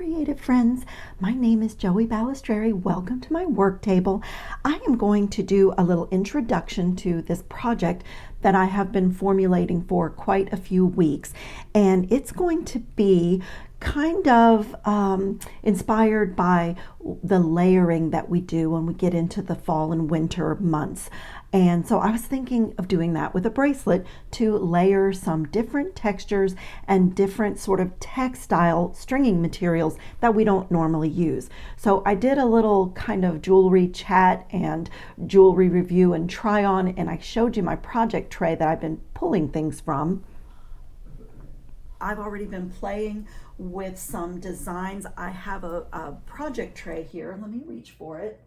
creative friends. My name is Joey Balestrieri. Welcome to my work table. I am going to do a little introduction to this project that I have been formulating for quite a few weeks, and it's going to be kind of inspired by the layering that we do when we get into the fall and winter months. And so I was thinking of doing that with a bracelet to layer some different textures and different sort of textile stringing materials that we don't normally use. So I did a little kind of jewelry chat and jewelry review and try on, and I showed you my project tray that I've been pulling things from. I've already been playing with some designs. I have a project tray here. Let me reach for it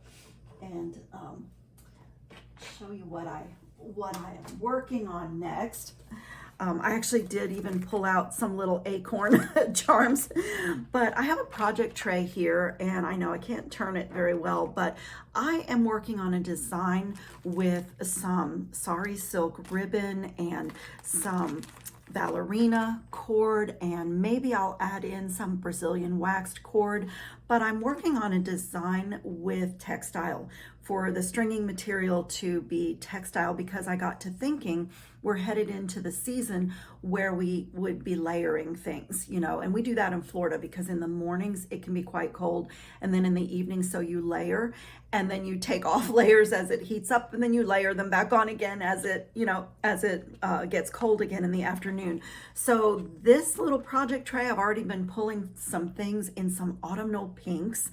and show you what I am working on next. I actually did even pull out some little acorn charms, but I have a project tray here, and I know I can't turn it very well, but I am working on a design with some Sari silk ribbon and some Ballerina cord, and maybe I'll add in some Brazilian waxed cord, but I'm working on a design with textile for the stringing material to be textile, because I got to thinking we're headed into the season where we would be layering things, you know, and we do that in Florida because in the mornings it can be quite cold, and then in the evening, so you layer and then you take off layers as it heats up, and then you layer them back on again as it, you know, as it gets cold again in the afternoon. So this little project tray, I've already been pulling some things in some autumnal pinks,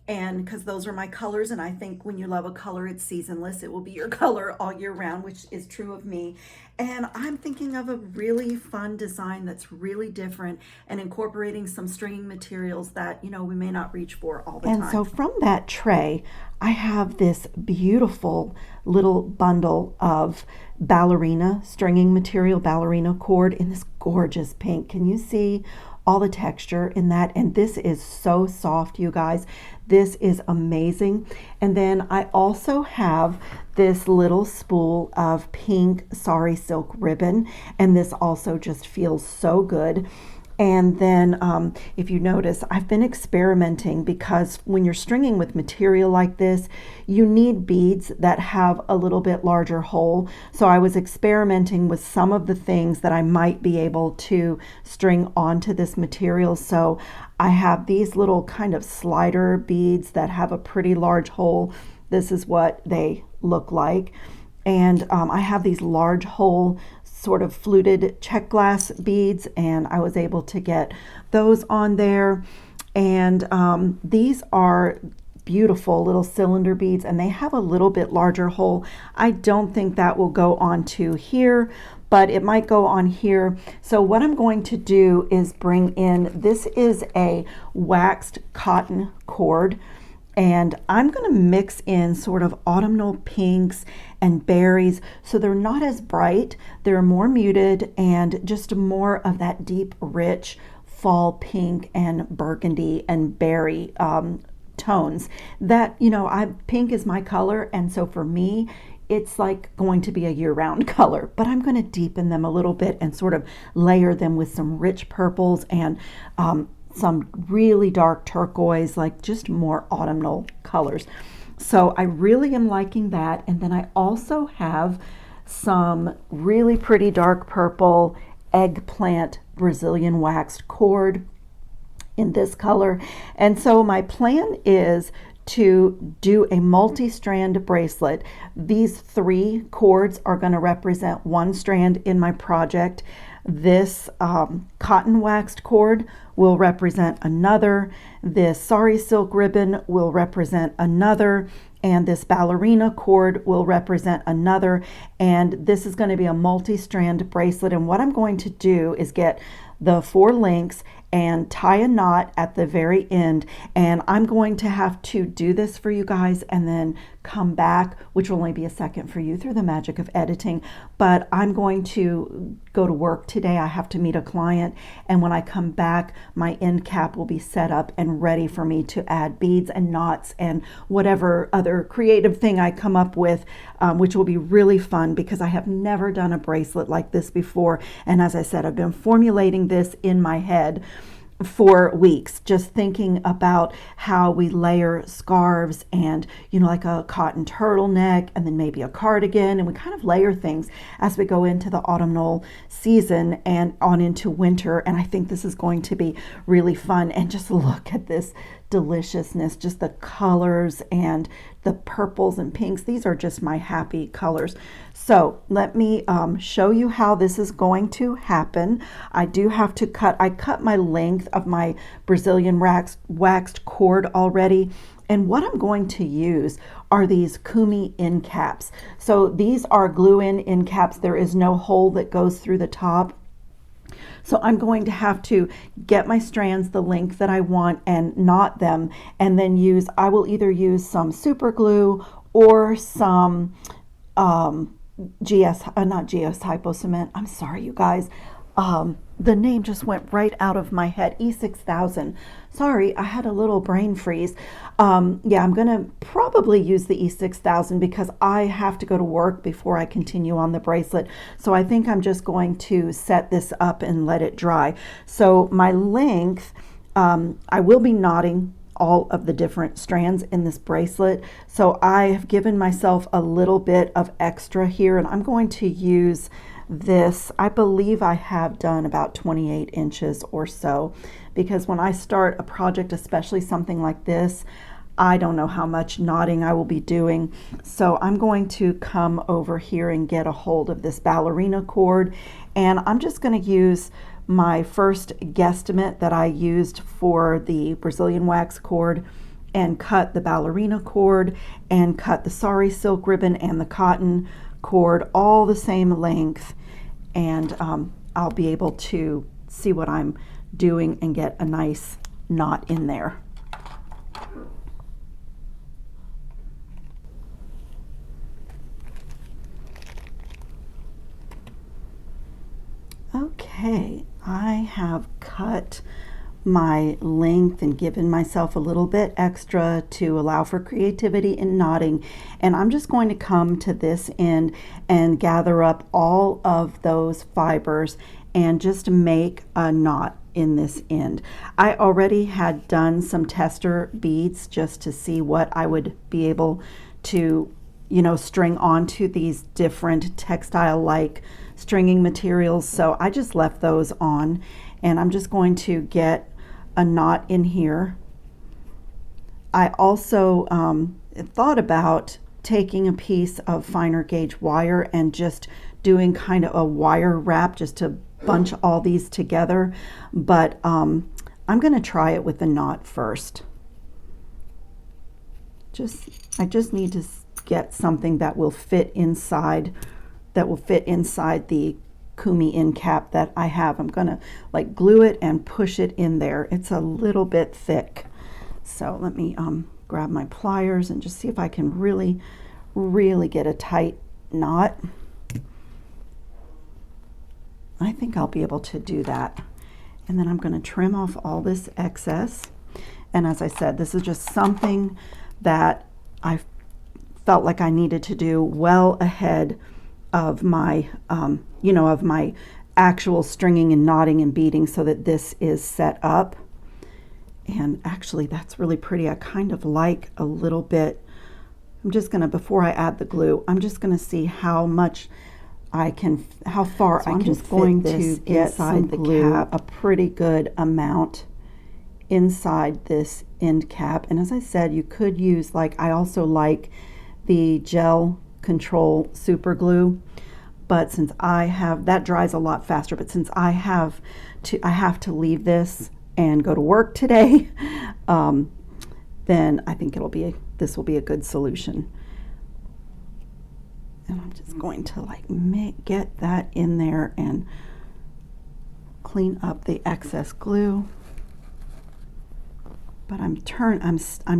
and because those are my colors, and I think when you love a color, it's seasonless. It will be your color all year round, which is true of me. And I'm thinking of a really fun design that's really different and incorporating some stringing materials that, you know, we may not reach for all the time. And so from that tray, I have this beautiful little bundle of Ballerina stringing material, Ballerina cord in this gorgeous pink. Can you see all the texture in that? And this is so soft, you guys. This is amazing. And then I also have this little spool of pink Sari silk ribbon, and this also just feels so good. And then if you notice, I've been experimenting, because when you're stringing with material like this, you need beads that have a little bit larger hole. So I was experimenting with some of the things that I might be able to string onto this material. So I have these little kind of slider beads that have a pretty large hole. This is what they look like. And I have these large hole sort of fluted check glass beads, and I was able to get those on there. And these are beautiful little cylinder beads, and they have a little bit larger hole. I don't think that will go onto here, but it might go on here. So what I'm going to do is bring in, this is a waxed cotton cord, and I'm going to mix in sort of autumnal pinks and berries, so they're not as bright, they're more muted, and just more of that deep, rich fall pink and burgundy and berry tones that, you know, pink is my color, and so for me, it's like going to be a year-round color, but I'm going to deepen them a little bit and sort of layer them with some rich purples and some really dark turquoise, like just more autumnal colors. So I really am liking that. And then I also have some really pretty dark purple eggplant Brazilian waxed cord in this color. And so my plan is to do a multi-strand bracelet. These 3 cords are going to represent 1 strand in my project. This cotton waxed cord will represent another. This Sari silk ribbon will represent another. And this Ballerina cord will represent another. And this is going to be a multi-strand bracelet. And what I'm going to do is get the 4 links and tie a knot at the very end. And I'm going to have to do this for you guys and then come back, which will only be a second for you through the magic of editing. But I'm going to go to work today. I have to meet a client, and when I come back, my end cap will be set up and ready for me to add beads and knots and whatever other creative thing I come up with, which will be really fun because I have never done a bracelet like this before. And as I said, I've been formulating this in my head. for weeks, just thinking about how we layer scarves and, you know, like a cotton turtleneck and then maybe a cardigan, and we kind of layer things as we go into the autumnal season and on into winter. And I think this is going to be really fun. And just look at this deliciousness, just the colors and the purples and pinks. These are just my happy colors. So let me show you how this is going to happen. I do have to I cut my length of my Brazilian waxed cord already. And what I'm going to use are these kumi end caps. So these are glue-in end caps. There is no hole that goes through the top. So I'm going to have to get my strands the length that I want and knot them, and then I will either use some super glue or some not GS Hypo Cement. I'm sorry, you guys. The name just went right out of my head. E6000. Sorry, I had a little brain freeze. Yeah, I'm going to probably use the E6000 because I have to go to work before I continue on the bracelet. So I think I'm just going to set this up and let it dry. So my length, I will be knotting all of the different strands in this bracelet. So I have given myself a little bit of extra here, and I'm going to use this. I believe I have done about 28 inches or so, because when I start a project, especially something like this, I don't know how much knotting I will be doing. So I'm going to come over here and get a hold of this ballerina cord, and I'm just going to use my first guesstimate that I used for the Brazilian wax cord and cut the ballerina cord and cut the Sari silk ribbon and the cotton cord all the same length, and I'll be able to see what I'm doing and get a nice knot in there. Okay, I have cut my length and given myself a little bit extra to allow for creativity in knotting, and I'm just going to come to this end and gather up all of those fibers and just make a knot in this end. I already had done some tester beads just to see what I would be able to, you know, string onto these different textile-like stringing materials, so I just left those on, and I'm just going to get a knot in here. I also thought about taking a piece of finer gauge wire and just doing kind of a wire wrap just to bunch all these together, but I'm going to try it with the knot first. I just need to get something that will fit inside the kumi end cap that I have. I'm gonna like glue it and push it in there. It's a little bit thick, so let me grab my pliers and just see if I can really get a tight knot. I think I'll be able to do that, and then I'm going to trim off all this excess. And as I said, this is just something that I felt like I needed to do well ahead of my of my actual stringing and knotting and beading, so that this is set up. And actually that's really pretty. I kind of like a little bit. I'm just gonna, before I add the glue, I'm just gonna see how much how far I can fit this inside the cap. A pretty good amount inside this end cap. And as I said, you could use, like, I also like the gel control super glue, but since I have, that dries a lot faster, but since I have to leave this and go to work today, then I think this will be a good solution. And I'm just going to get that in there and clean up the excess glue. But I'm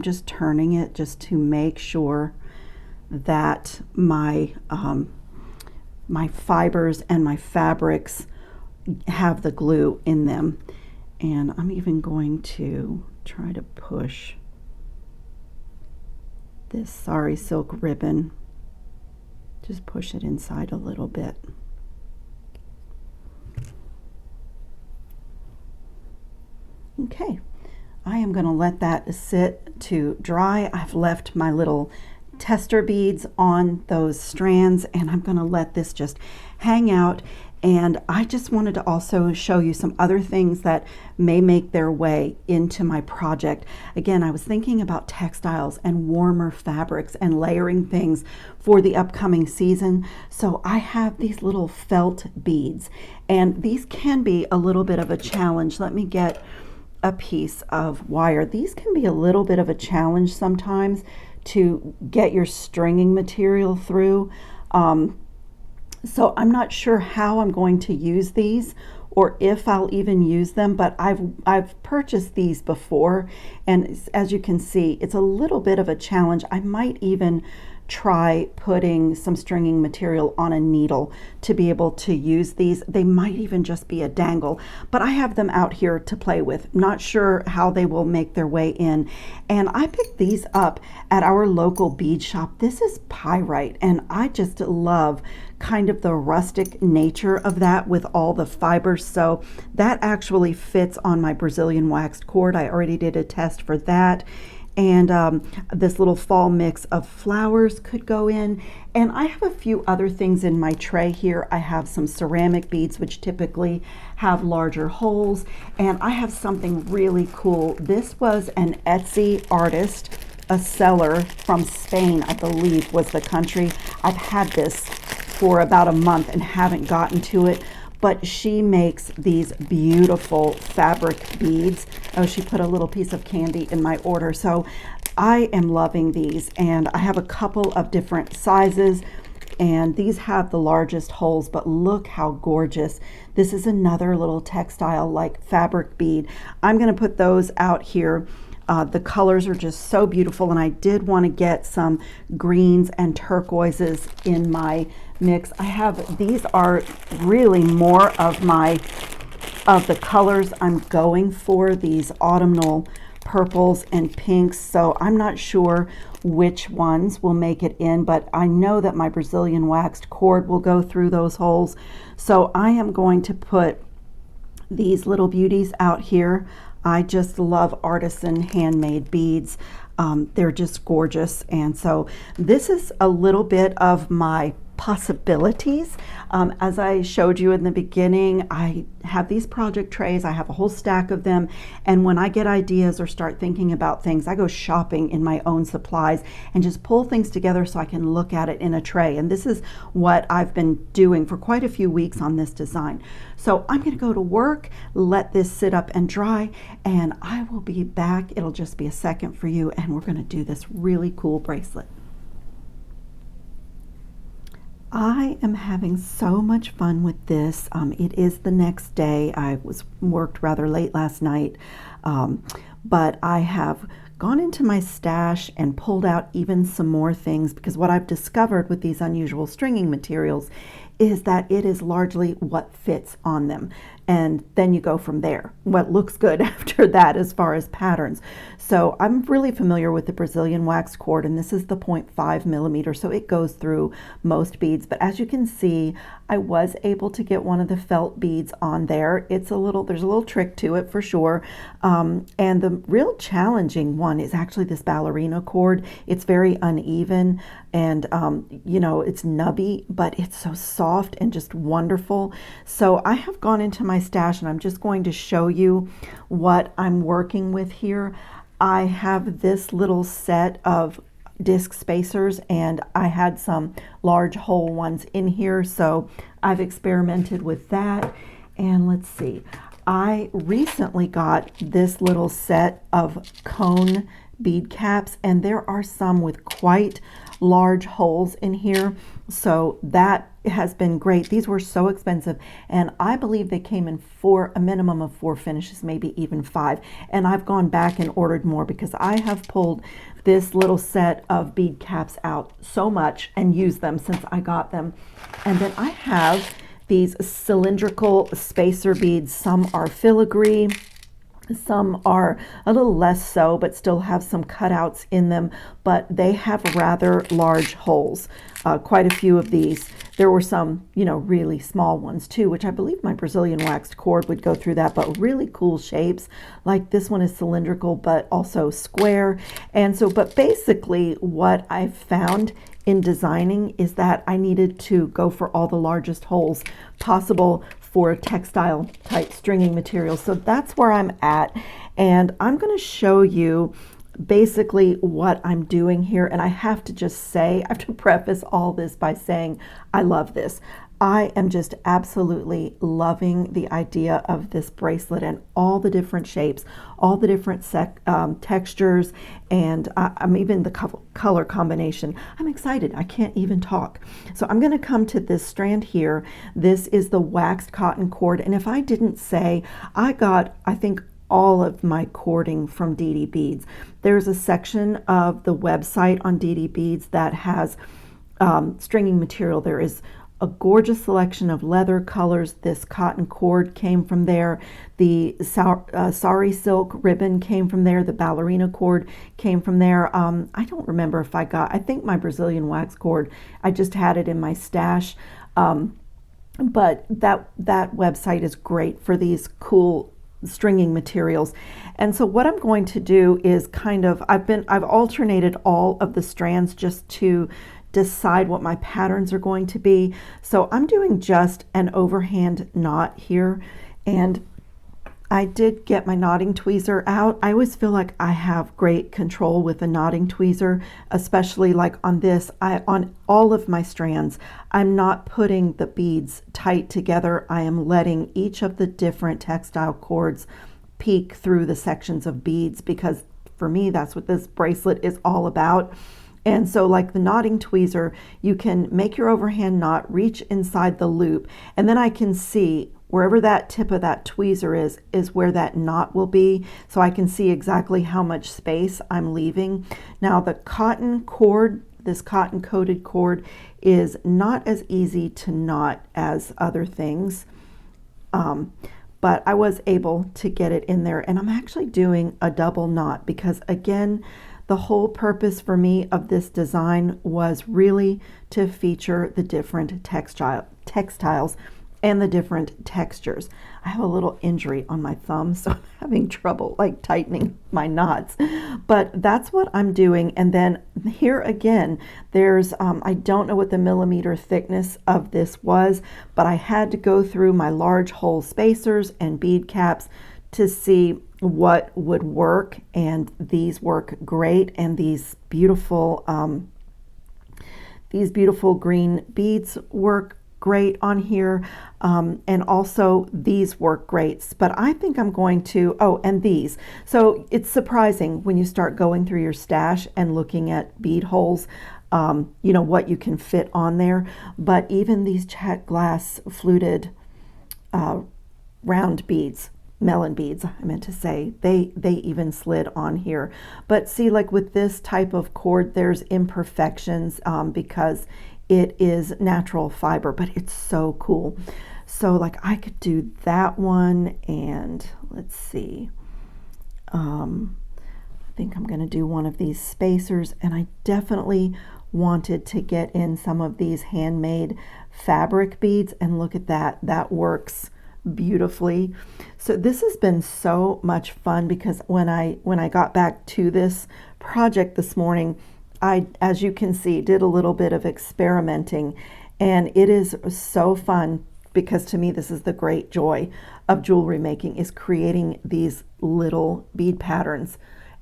just turning it just to make sure that my my fibers and my fabrics have the glue in them. And I'm even going to try to push this Sari silk ribbon. Just push it inside a little bit. Okay, I am going to let that sit to dry. I've left my little tester beads on those strands, and I'm going to let this just hang out. And I just wanted to also show you some other things that may make their way into my project. Again, I was thinking about textiles and warmer fabrics and layering things for the upcoming season. So I have these little felt beads, and these can be a little bit of a challenge. Let me get a piece of wire. These can be a little bit of a challenge sometimes to get your stringing material through. So I'm not sure how I'm going to use these or if I'll even use them, but I've purchased these before, and as you can see, it's a little bit of a challenge. I might even try putting some stringing material on a needle to be able to use these. They might even just be a dangle, but I have them out here to play with. Not sure how they will make their way in. And I picked these up at our local bead shop. This is pyrite, and I just love kind of the rustic nature of that with all the fibers. So that actually fits on my Brazilian waxed cord. I already did a test for that. And this little fall mix of flowers could go in. And I have a few other things in my tray here. I have some ceramic beads, which typically have larger holes. And I have something really cool. This was an Etsy artist, a seller from Spain, I believe was the country. I've had this for about a month and haven't gotten to it. But she makes these beautiful fabric beads. Oh, she put a little piece of candy in my order. So I am loving these, and I have a couple of different sizes, and these have the largest holes, but look how gorgeous. This is another little textile like fabric bead. I'm going to put those out here. The colors are just so beautiful, and I did want to get some greens and turquoises in my mix. I have, these are really more of the colors I'm going for, these autumnal purples and pinks. So I'm not sure which ones will make it in, but I know that my Brazilian waxed cord will go through those holes. So I am going to put these little beauties out here. I just love artisan handmade beads. They're just gorgeous. And so this is a little bit of my possibilities. As I showed you in the beginning, I have these project trays. I have a whole stack of them. And when I get ideas or start thinking about things, I go shopping in my own supplies and just pull things together so I can look at it in a tray. And this is what I've been doing for quite a few weeks on this design. So I'm going to go to work, let this sit up and dry, and I will be back. It'll just be a second for you, and we're going to do this really cool bracelet. I am having so much fun with this. It is the next day. I worked rather late last night, but I have gone into my stash and pulled out even some more things, because what I've discovered with these unusual stringing materials is that it is largely what fits on them. And then you go from there, what looks good after that as far as patterns. So I'm really familiar with the Brazilian wax cord, and this is the 0.5 millimeter, so it goes through most beads. But as you can see, I was able to get one of the felt beads on there. There's a little trick to it for sure. And the real challenging one is actually this ballerina cord. It's very uneven, and it's nubby, but it's so soft and just wonderful. So I have gone into my stash, and I'm just going to show you what I'm working with here. I have this little set of disc spacers, and I had some large hole ones in here, so I've experimented with that. And let's see, I recently got this little set of cone bead caps, and there are some with quite large holes in here, so that has been great. These were so expensive, and I believe they came in a minimum of 4 finishes, maybe even 5, and I've gone back and ordered more because I have pulled this little set of bead caps out so much and used them since I got them. And then I have these cylindrical spacer beads. Some are filigree, Some are a little less so, but still have some cutouts in them, but they have rather large holes. Quite a few of these. There were some, really small ones too, which I believe my Brazilian waxed cord would go through that, but really cool shapes. Like this one is cylindrical, but also square. And so, but basically what I've found in designing is that I needed to go for all the largest holes possible for textile type stringing materials. So that's where I'm at, and I'm going to show you basically what I'm doing here. And I have to just say, I have to preface all this by saying I love this. I am just absolutely loving the idea of this bracelet and all the different shapes, all the different textures, and I'm even the color combination. I'm excited. I can't even talk. So I'm going to come to this strand here. This is the waxed cotton cord. And if I didn't say, I think, all of my cording from DD Beads. There's a section of the website on DD Beads that has stringing material. There is a gorgeous selection of leather colors. This cotton cord came from there. The Sari silk ribbon came from there. The Ballerina cord came from there. I don't remember if I think my Brazilian wax cord, I just had it in my stash. But that website is great for these cool stringing materials. And so what I'm going to do is I've alternated all of the strands just to decide what my patterns are going to be. So I'm doing just an overhand knot here, and I did get my knotting tweezer out. I always feel like I have great control with a knotting tweezer, especially like on this. On all of my strands, I'm not putting the beads tight together. I am letting each of the different textile cords peek through the sections of beads, because for me, that's what this bracelet is all about. And so like the knotting tweezer, you can make your overhand knot, reach inside the loop, and then I can see wherever that tip of that tweezer is where that knot will be. So I can see exactly how much space I'm leaving. Now the cotton cord, this cotton coated cord, is not as easy to knot as other things. But I was able to get it in there, and I'm actually doing a double knot because, again, the whole purpose for me of this design was really to feature the different textiles and the different textures. I have a little injury on my thumb, so I'm having trouble like tightening my knots, but that's what I'm doing. And then here again, there's, I don't know what the millimeter thickness of this was, but I had to go through my large hole spacers and bead caps to see what would work, and these work great. And these beautiful green beads work great on here, and also these work great. But I think I'm going to, and these. So it's surprising when you start going through your stash and looking at bead holes, what you can fit on there. But even these check glass fluted round beads, melon beads, I meant to say, they even slid on here. But see, like with this type of cord, there's imperfections because it is natural fiber, but it's so cool. So like I could do that one, and let's see, I think I'm going to do one of these spacers, and I definitely wanted to get in some of these handmade fabric beads, and look at that works beautifully. So this has been so much fun, because when I got back to this project this morning, I, as you can see, did a little bit of experimenting, and it is so fun, because to me this is the great joy of jewelry making, is creating these little bead patterns.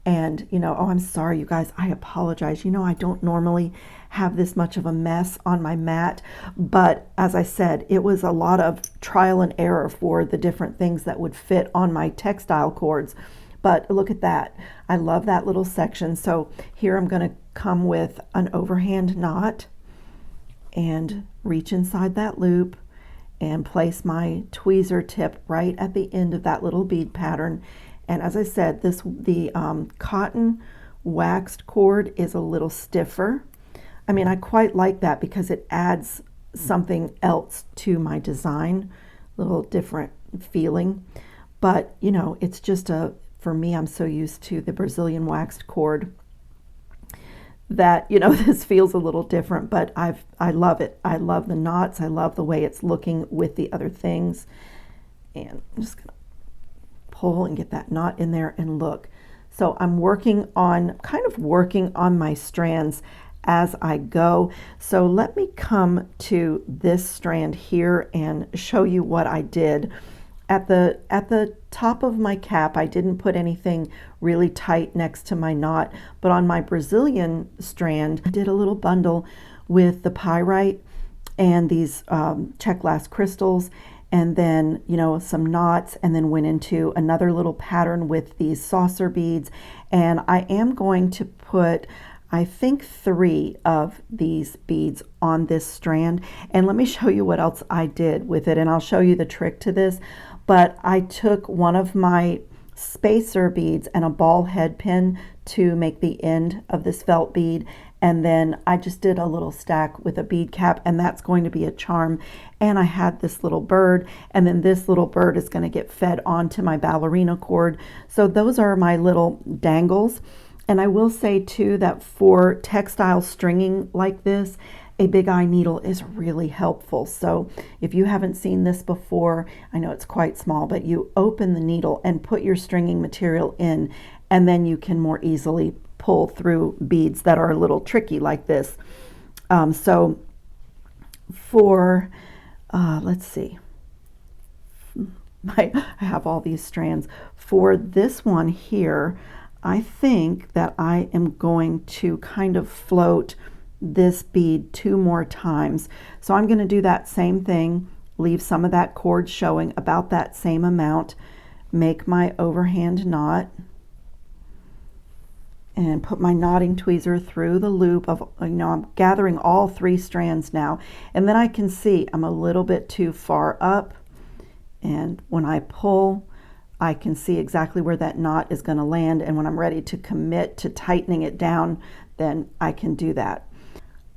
And I'm sorry you guys, I apologize. I don't normally have this much of a mess on my mat, but as I said, it was a lot of trial and error for the different things that would fit on my textile cords. But look at that. I love that little section. So here I'm going to come with an overhand knot and reach inside that loop and place my tweezer tip right at the end of that little bead pattern. And as I said, the cotton waxed cord is a little stiffer. I mean, I quite like that because it adds something else to my design, a little different feeling. But, you know, it's just for me, I'm so used to the Brazilian waxed cord that, you know, this feels a little different, but I love it. I love the knots. I love the way it's looking with the other things. And I'm just going to pull and get that knot in there and look. So I'm kind of working on my strands as I go. So let me come to this strand here and show you what I did. At the top of my cap, I didn't put anything really tight next to my knot, but on my Brazilian strand, I did a little bundle with the pyrite and these check glass crystals, and then, you know, some knots, and then went into another little pattern with these saucer beads. And I am going to put, I think, 3 of these beads on this strand. And let me show you what else I did with it, and I'll show you the trick to this. But I took one of my spacer beads and a ball head pin to make the end of this felt bead, and then I just did a little stack with a bead cap, and that's going to be a charm. And I had this little bird, and then this little bird is going to get fed onto my ballerina cord. So those are my little dangles. And I will say too that for textile stringing like this, a big eye needle is really helpful. So if you haven't seen this before, I know it's quite small, but you open the needle and put your stringing material in, and then you can more easily pull through beads that are a little tricky like this. So for, let's see, I have all these strands. For this one here, I think that I am going to kind of float this bead 2 more times. So I'm going to do that same thing, leave some of that cord showing about that same amount, make my overhand knot, and put my knotting tweezer through the loop of, you know, I'm gathering all 3 strands now, and then I can see I'm a little bit too far up, and when I pull, I can see exactly where that knot is going to land, and when I'm ready to commit to tightening it down, then I can do that.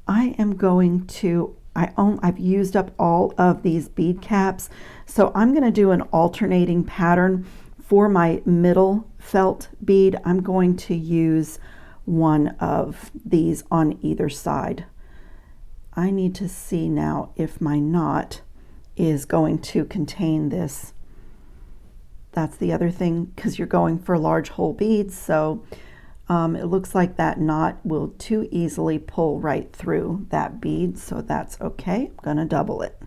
I am going to, I've used up all of these bead caps, so I'm going to do an alternating pattern. For my middle felt bead, I'm going to use one of these on either side. I need to see now if my knot is going to contain this. That's the other thing, because you're going for large hole beads, so it looks like that knot will too easily pull right through that bead, so that's okay. I'm going to double it.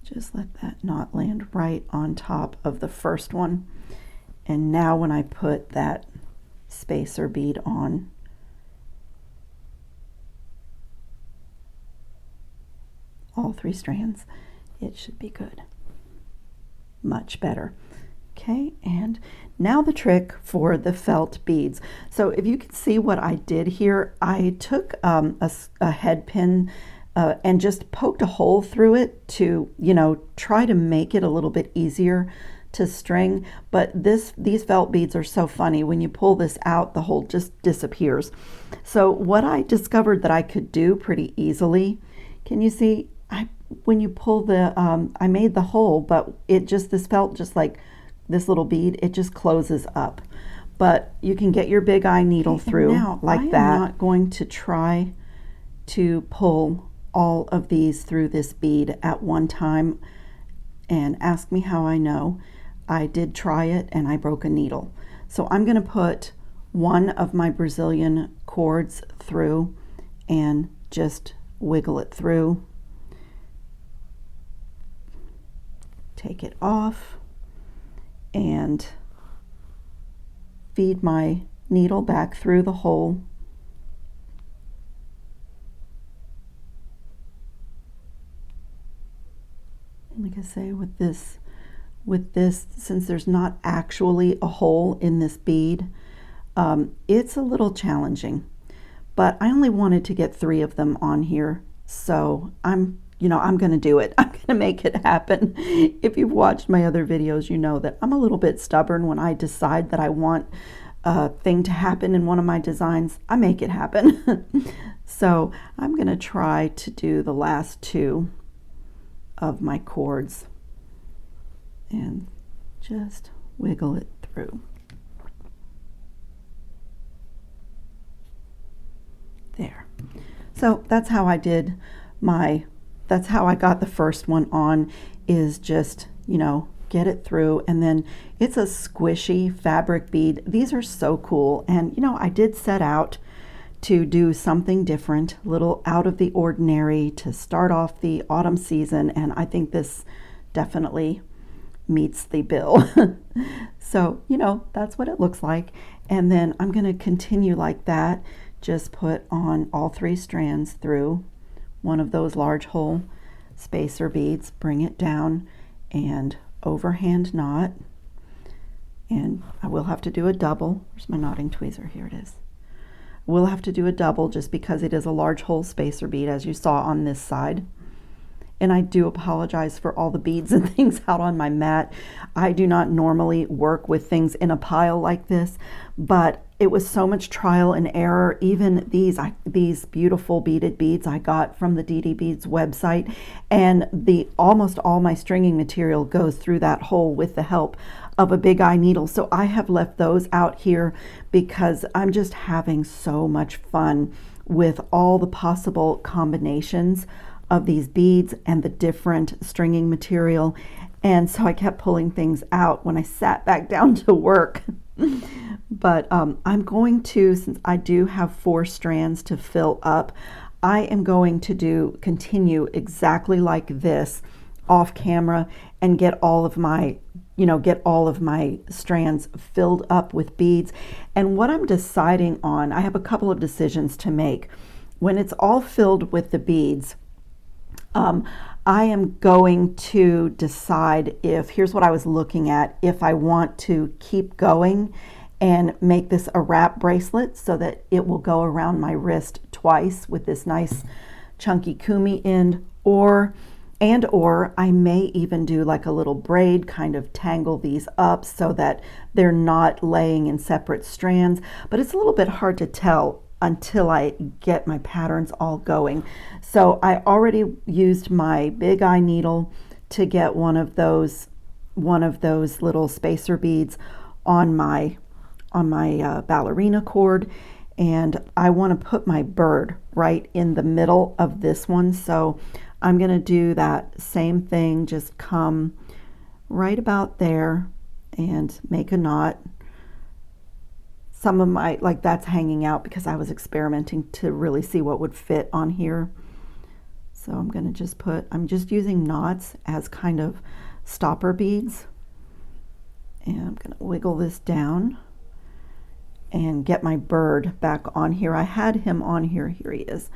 Just let that knot land right on top of the first one. And now when I put that spacer bead on, all 3 strands, it should be good. Much better. Okay, and now the trick for the felt beads. So if you can see what I did here, I took a head pin and just poked a hole through it to, you know, try to make it a little bit easier to string. But these felt beads are so funny. When you pull this out, the hole just disappears. So what I discovered that I could do pretty easily, can you see? When you pull the, I made the hole, but it just, this felt just like this little bead, it just closes up. But you can get your big eye needle through like that. I'm not going to try to pull all of these through this bead at one time, and ask me how I know. I did try it and I broke a needle. So I'm going to put one of my Brazilian cords through and just wiggle it through. Take it off and feed my needle back through the hole. Like I say, with this, since there's not actually a hole in this bead, it's a little challenging, but I only wanted to get 3 of them on here, so I'm going to do it. I'm going to make it happen. If you've watched my other videos, you know that I'm a little bit stubborn. When I decide that I want a thing to happen in one of my designs, I make it happen. So I'm going to try to do the last two of my cords and just wiggle it through. There. So that's how I did that's how I got the first one on, is just, you know, get it through. And then it's a squishy fabric bead. These are so cool. And, you know, I did set out to do something different, a little out of the ordinary to start off the autumn season. And I think this definitely meets the bill. So, you know, that's what it looks like. And then I'm going to continue like that. Just put on all 3 strands through one of those large hole spacer beads, bring it down and overhand knot. And I will have to do a double. Where's my knotting tweezer? Here it is. We'll have to do a double just because it is a large hole spacer bead, as you saw on this side. And I do apologize for all the beads and things out on my mat. I do not normally work with things in a pile like this, but it was so much trial and error. Even these beautiful beaded beads I got from the DD Beads website, and almost all my stringing material goes through that hole with the help of a big eye needle. So I have left those out here because I'm just having so much fun with all the possible combinations of these beads and the different stringing material. And so I kept pulling things out when I sat back down to work. But I'm going to, since I do have 4 strands to fill up, I am going to continue exactly like this off camera and get all of my strands filled up with beads. And what I'm deciding on, I have a couple of decisions to make. When it's all filled with the beads, I am going to decide here's what I was looking at, if I want to keep going and make this a wrap bracelet so that it will go around my wrist twice with this nice chunky kumi end, or I may even do like a little braid, kind of tangle these up so that they're not laying in separate strands. But it's a little bit hard to tell until I get my patterns all going. So I already used my big eye needle to get one of those little spacer beads on my ballerina cord, and I want to put my bird right in the middle of this one. So I'm going to do that same thing, just come right about there and make a knot. Some of my, like that's hanging out because I was experimenting to really see what would fit on here. So I'm going to I'm just using knots as kind of stopper beads. And I'm going to wiggle this down and get my bird back on here. I had him on here. Here he is.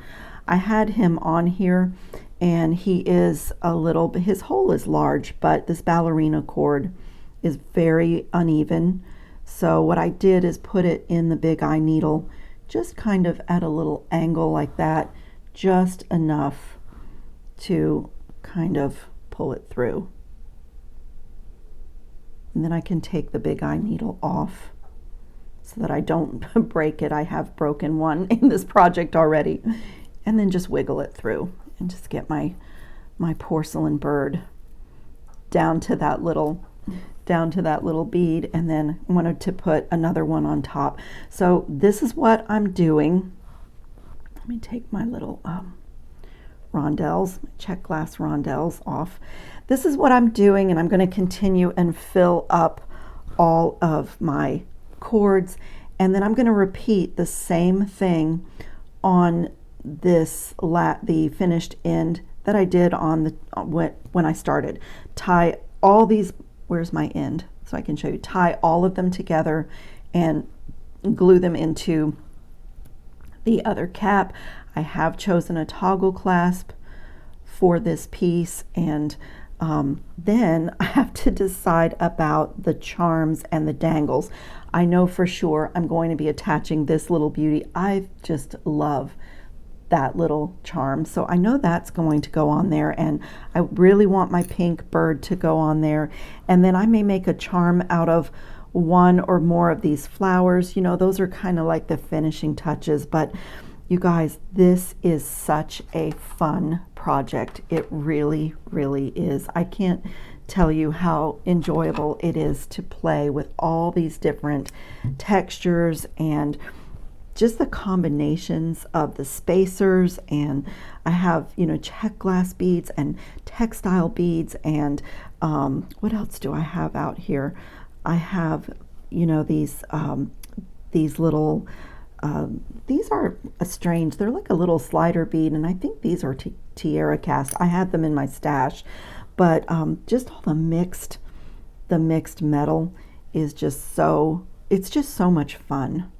I had him on here, and he is his hole is large, but this ballerina cord is very uneven. So what I did is put it in the big eye needle, just kind of at a little angle like that, just enough to kind of pull it through. And then I can take the big eye needle off so that I don't break it. I have broken one in this project already. And then just wiggle it through and just get my porcelain bird down to that little bead, and then wanted to put another one on top. So this is what I'm doing. Let me take my little rondelles, check glass rondelles off. This is what I'm doing, and I'm going to continue and fill up all of my cords, and then I'm going to repeat the same thing on the finished end that I did on when I started. Tie all these, where's my end so I can show you, tie all of them together and glue them into the other cap. I have chosen a toggle clasp for this piece, and then I have to decide about the charms and the dangles. I know for sure I'm going to be attaching this little beauty. I just love that little charm, so I know that's going to go on there, and I really want my pink bird to go on there. And then I may make a charm out of one or more of these flowers. You know, those are kind of like the finishing touches, but You guys, this is such a fun project. It really, really is. I can't tell you how enjoyable it is to play with all these different textures and just the combinations of the spacers. And I have, check glass beads and textile beads. And what else do I have out here? I have, these little, these are strange. They're like a little slider bead, and I think these are tiara cast. I had them in my stash, but just all the mixed metal is just it's just so much fun.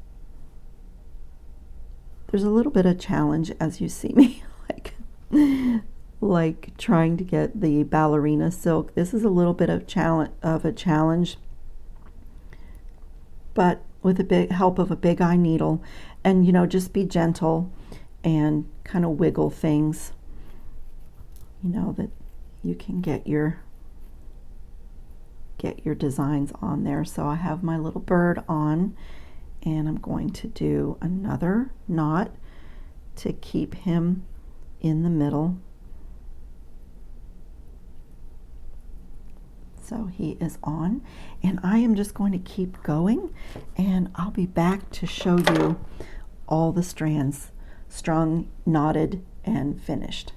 There's a little bit of challenge as you see me like trying to get the ballerina silk. This is a little bit of a challenge, but with a big help of a big eye needle, and just be gentle and kind of wiggle things, that you can get your designs on there. So I have my little bird on, and I'm going to do another knot to keep him in the middle. So he is on, and I am just going to keep going, and I'll be back to show you all the strands strung, knotted, and finished.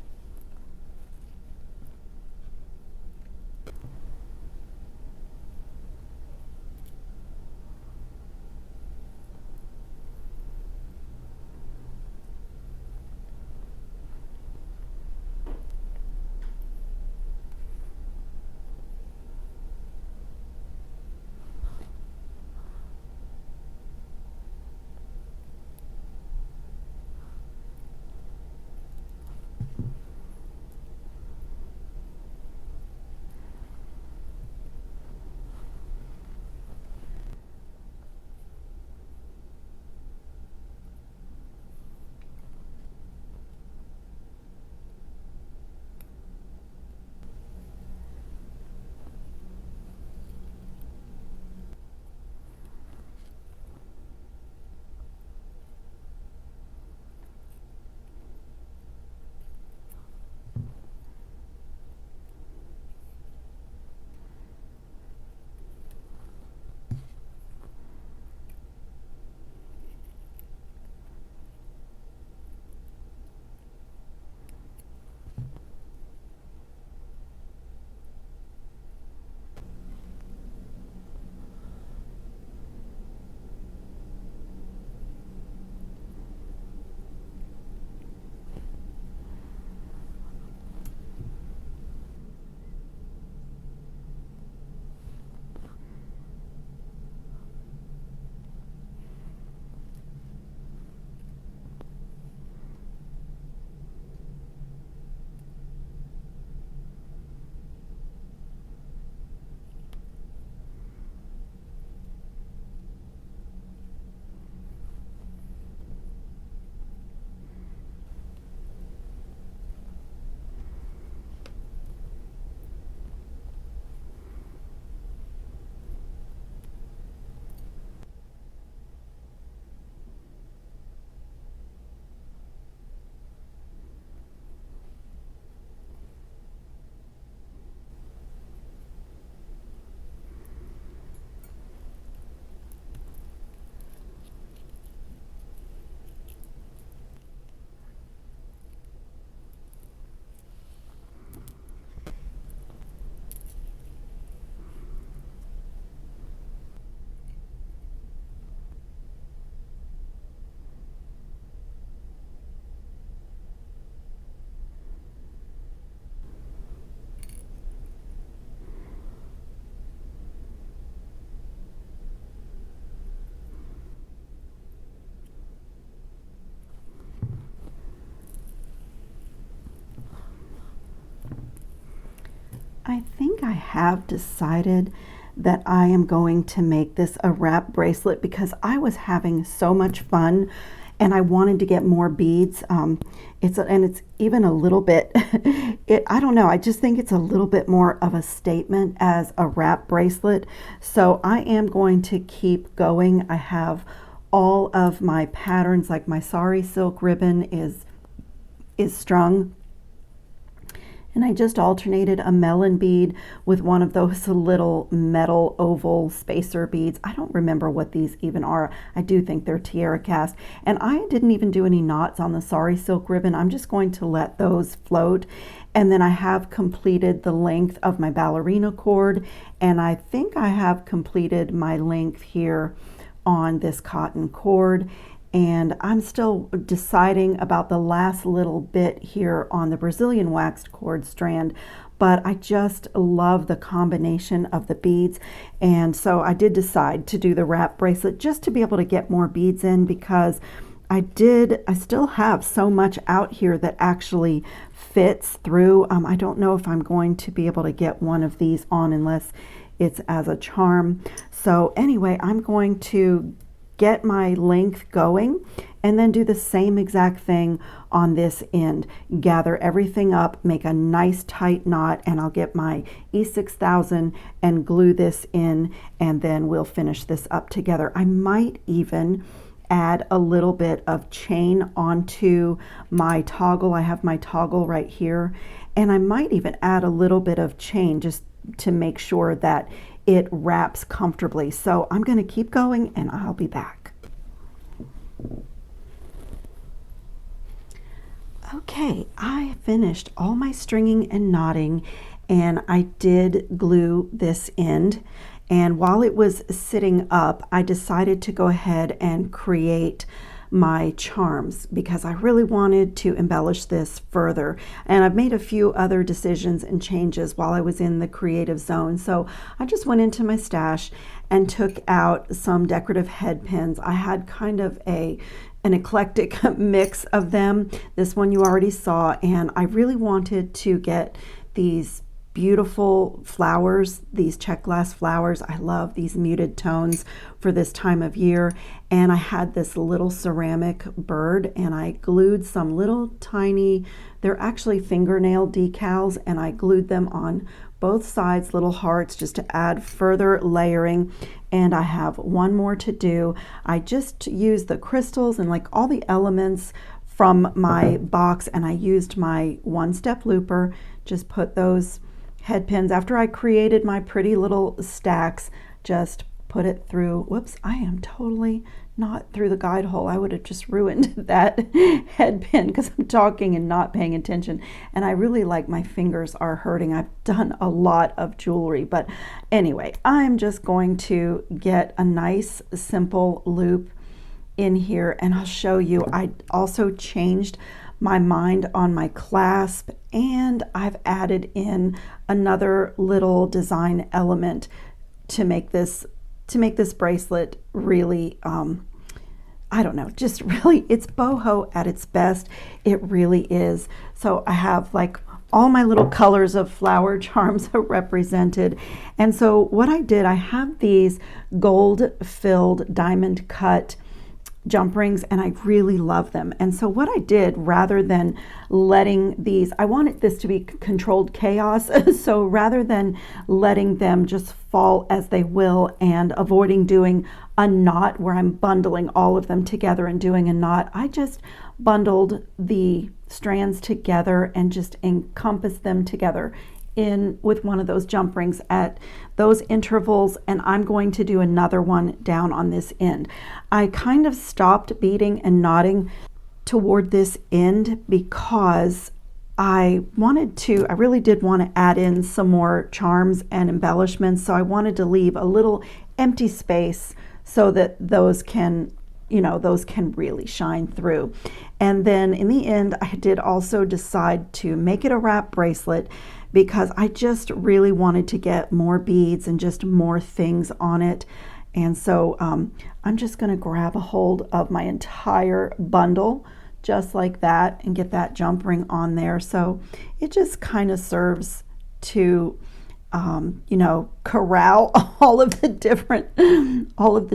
I think I have decided that I am going to make this a wrap bracelet because I was having so much fun and I wanted to get more beads. It's even a little bit, I don't know, I just think it's a little bit more of a statement as a wrap bracelet. So I am going to keep going. I have all of my patterns, like my Sari silk ribbon is strung. And I just alternated a melon bead with one of those little metal oval spacer beads. I don't remember what these even are. I do think they're tiara cast. And I didn't even do any knots on the Sari silk ribbon. I'm just going to let those float. And then I have completed the length of my ballerina cord. And I think I have completed my length here on this cotton cord. And I'm still deciding about the last little bit here on the Brazilian waxed cord strand, but I just love the combination of the beads. And so I did decide to do the wrap bracelet just to be able to get more beads in, because I still have so much out here that actually fits through. I don't know if I'm going to be able to get one of these on unless it's as a charm. So anyway, I'm going to get my length going and then do the same exact thing on this end. Gather everything up, make a nice tight knot, and I'll get my E6000 and glue this in, and then we'll finish this up together. I might even add a little bit of chain onto my toggle. I have my toggle right here, and I might even add a little bit of chain just to make sure that it wraps comfortably. So I'm going to keep going and I'll be back. Okay, I finished all my stringing and knotting, and I did glue this end. And while it was sitting up, I decided to go ahead and create my charms because I really wanted to embellish this further. And I've made a few other decisions and changes while I was in the creative zone. So I just went into my stash and took out some decorative head pins. I had kind of an eclectic mix of them. This one you already saw, and I really wanted to get these beautiful flowers, these check glass flowers. I love these muted tones for this time of year. And I had this little ceramic bird, and I glued some little tiny, they're actually fingernail decals, and I glued them on both sides, little hearts, just to add further layering. And I have one more to do. I just used the crystals and like all the elements from my box, and I used my one-step looper, just put those head pins after I created my pretty little stacks, just put it through. Whoops, I am totally not through the guide hole. I would have just ruined that head pin because I'm talking and not paying attention, and I really like my fingers are hurting. I've done a lot of jewelry, but anyway, I'm just going to get a nice simple loop in here, and I'll show you. I also changed my mind on my clasp, and I've added in another little design element to make this bracelet really I don't know, just really, it's boho at its best. It really is. So I have like all my little colors of flower charms are represented. And so what I did, I have these gold filled diamond cut jump rings, and I really love them. And so what I did, rather than letting these, I wanted this to be controlled chaos. So rather than letting them just fall as they will and avoiding doing a knot where I'm bundling all of them together and doing a knot, I just bundled the strands together and just encompassed them together in with one of those jump rings at those intervals, and I'm going to do another one down on this end. I kind of stopped beading and knotting toward this end because I really did want to add in some more charms and embellishments, so I wanted to leave a little empty space so that those can really shine through. And then in the end, I did also decide to make it a wrap bracelet because I just really wanted to get more beads and just more things on it. And so I'm just going to grab a hold of my entire bundle just like that and get that jump ring on there. So it just kind of serves to corral all of the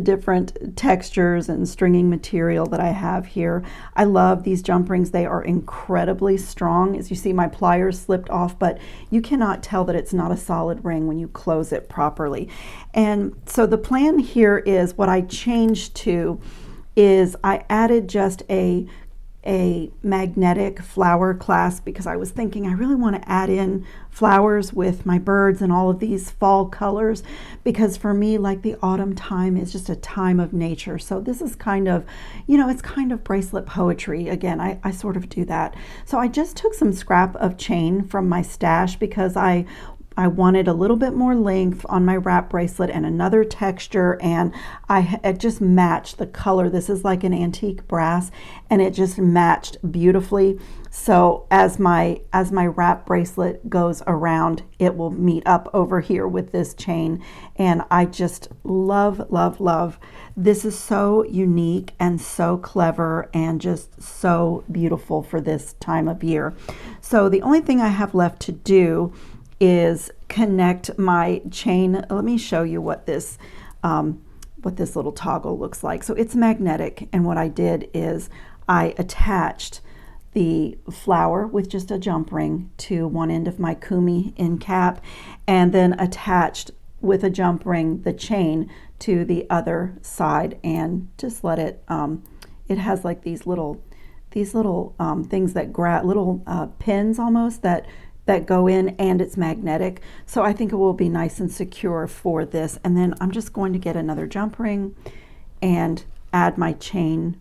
different textures and stringing material that I have here. I love these jump rings. They are incredibly strong. As you see, my pliers slipped off, but you cannot tell that it's not a solid ring when you close it properly. And so the plan here is what I changed to is I added just a magnetic flower clasp because I was thinking I really want to add in flowers with my birds and all of these fall colors, because for me, like, the autumn time is just a time of nature. So this is kind of, it's kind of bracelet poetry. Again, I sort of do that. So I just took some scrap of chain from my stash because I wanted a little bit more length on my wrap bracelet and another texture, and it just matched the color. This is like an antique brass, and it just matched beautifully. So as my wrap bracelet goes around, it will meet up over here with this chain, and I just love, love, love. This is so unique and so clever and just so beautiful for this time of year. So the only thing I have left to do is connect my chain. Let me show you what this little toggle looks like. So it's magnetic, and what I did is I attached the flower with just a jump ring to one end of my kumi end cap, and then attached with a jump ring the chain to the other side, and just let it it has like these little things that little pins almost that go in, and it's magnetic. So I think it will be nice and secure for this. And then I'm just going to get another jump ring and add my chain,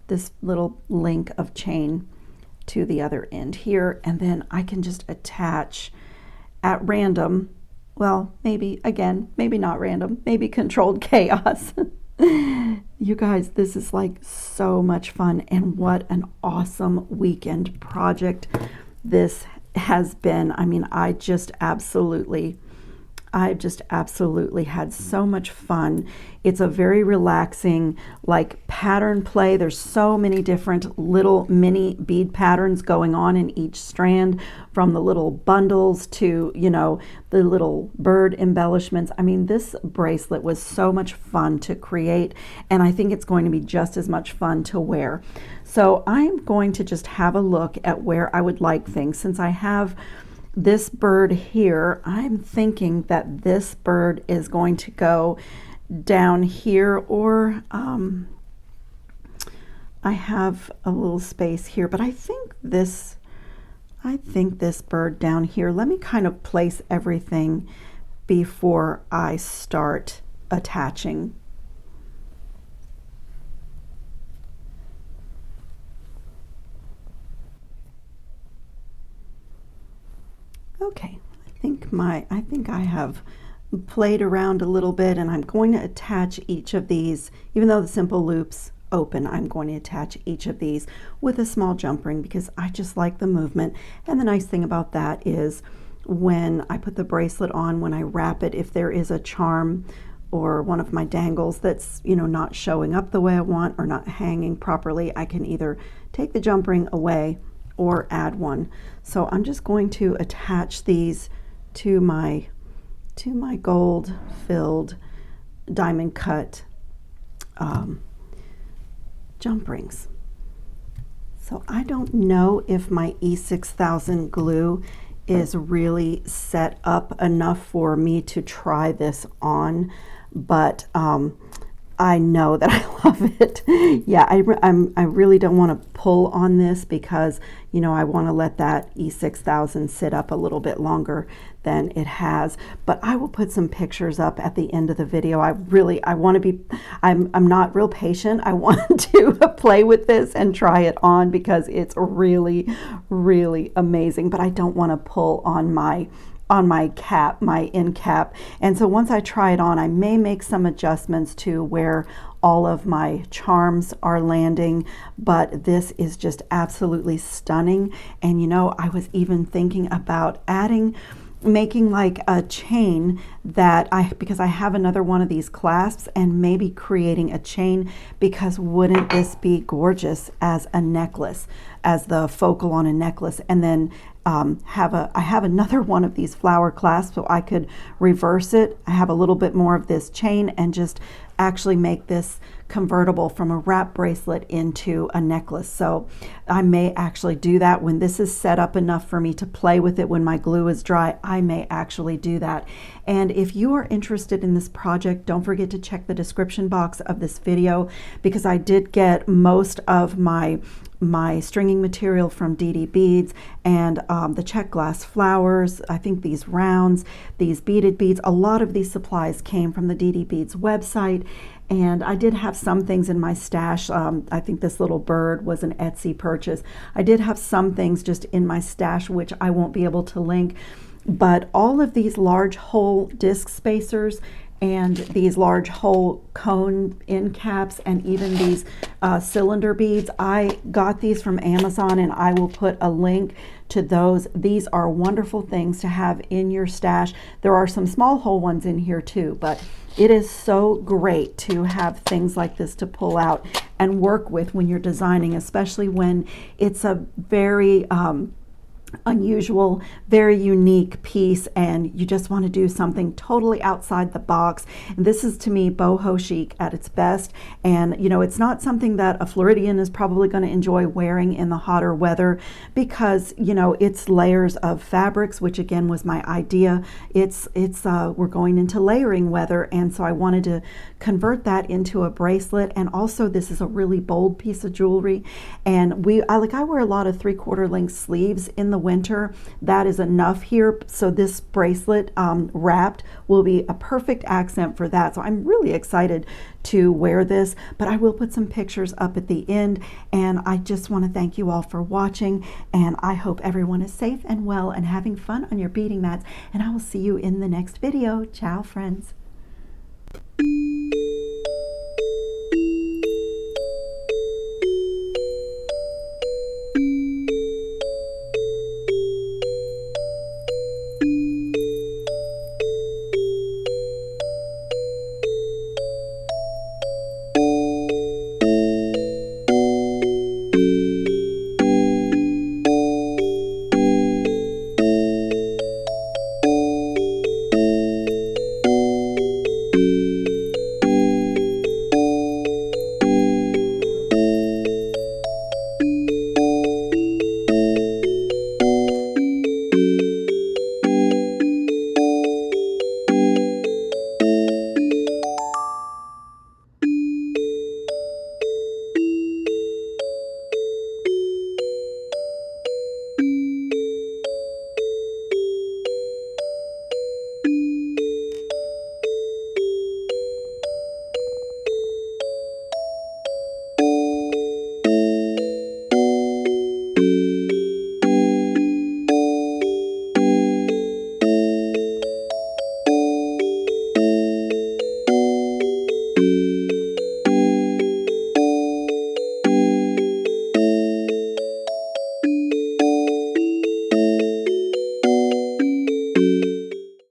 this little link of chain, to the other end here. And then I can just attach at random, well, maybe not random, maybe controlled chaos. You guys, this is like so much fun, and what an awesome weekend project this has been. I mean, I've just absolutely had so much fun. It's a very relaxing, like, pattern play. There's so many different little mini bead patterns going on in each strand, from the little bundles to, the little bird embellishments. I mean, this bracelet was so much fun to create, and I think it's going to be just as much fun to wear. So I'm going to just have a look at where I would like things. Since I have this bird here, I'm thinking that this bird is going to go down here, or I have a little space here, but I think this bird down here. Let me kind of place everything before I start attaching. Okay, I think I have played around a little bit, and I'm going to attach each of these, even though the simple loops open, I'm going to attach each of these with a small jump ring because I just like the movement. And the nice thing about that is when I put the bracelet on, when I wrap it, if there is a charm or one of my dangles that's, not showing up the way I want or not hanging properly, I can either take the jump ring away or add one. So I'm just going to attach these to my gold filled diamond cut jump rings. So I don't know if my E6000 glue is really set up enough for me to try this on, but I know that I love it. Yeah, I really don't want to pull on this because, I want to let that E6000 sit up a little bit longer than it has. But I will put some pictures up at the end of the video. I'm not real patient. I want to play with this and try it on because it's really, really amazing. But I don't want to pull on my cap, my end cap. And so once I try it on, I may make some adjustments to where all of my charms are landing, but this is just absolutely stunning. And I was even thinking about making like a chain because I have another one of these clasps, and maybe creating a chain, because wouldn't this be gorgeous as a necklace, as the focal on a necklace? And then I have another one of these flower clasps, so I could reverse it. I have a little bit more of this chain and just actually make this convertible from a wrap bracelet into a necklace. So I may actually do that when this is set up enough for me to play with it. When my glue is dry, I may actually do that. And if you are interested in this project, don't forget to check the description box of this video, because I did get most of my stringing material from DD Beads, and the check glass flowers, I think these rounds, these beaded beads, a lot of these supplies came from the DD Beads website. And I did have some things in my stash. I think this little bird was an Etsy purchase. I did have some things just in my stash, which I won't be able to link. But all of these large hole disc spacers and these large hole cone end caps and even these cylinder beads, I got these from Amazon, and I will put a link to those. These are wonderful things to have in your stash. There are some small hole ones in here too, but it is so great to have things like this to pull out and work with when you're designing, especially when it's a very unusual, very unique piece and you just want to do something totally outside the box. And this is, to me, boho chic at its best. And you know, it's not something that a Floridian is probably going to enjoy wearing in the hotter weather, because you know, it's layers of fabrics, which again was my idea. We're going into layering weather, and so I wanted to convert that into a bracelet. And also, this is a really bold piece of jewelry, and I wear a lot of 3/4 length sleeves in the winter. That is enough here, so this bracelet wrapped will be a perfect accent for that. So I'm really excited to wear this, but I will put some pictures up at the end. And I just want to thank you all for watching, and I hope everyone is safe and well and having fun on your beading mats, and I will see you in the next video. Ciao, friends.